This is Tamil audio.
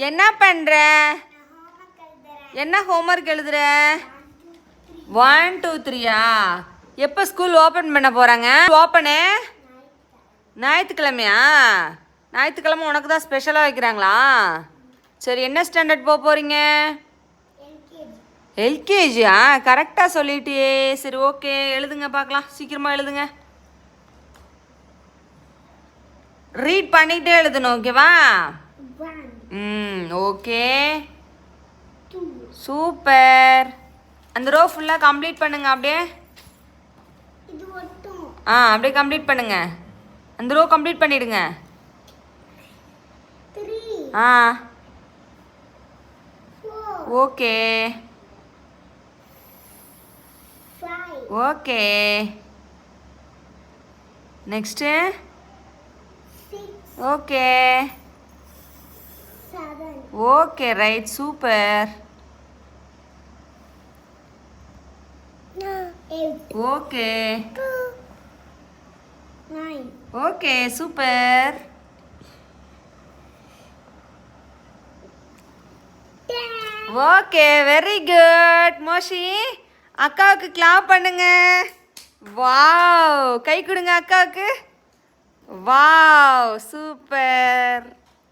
என்ன பண்ற? என்ன ஹோம்ஒர்க் எழுதுற? 1 2 3யா? எப்போ ஸ்கூல் ஓப்பன் பண்ண போகிறாங்க? ஓப்பனு ஞாயிற்றுக்கிழமையா? ஞாயிற்றுக்கிழமை உனக்கு தான் ஸ்பெஷலாக வைக்கிறாங்களா? சரி, என்ன ஸ்டாண்டர்ட் போக போகிறீங்க? எல்கேஜியா? கரெக்டாக சொல்லிட்டியே. சரி, ஓகே, எழுதுங்க பார்க்கலாம். சீக்கிரமாக எழுதுங்க. ரீட் பண்ணிகிட்டே எழுதணும், ஓகேவா? Okay, super. அந்த ரோ ஃபுல்லாக கம்ப்ளீட் பண்ணுங்க. அப்படியே அப்படியே கம்ப்ளீட் பண்ணுங்க. அந்த ரோ கம்ப்ளீட் பண்ணிடுங்க. Okay okay. Next okay okay, right, super. Okay okay, super. Okay, very good. மோஷி, அக்காவுக்கு கிளாப் பண்ணுங்க. வாவ், கை கொடுங்க அக்காவுக்கு. Wow, super.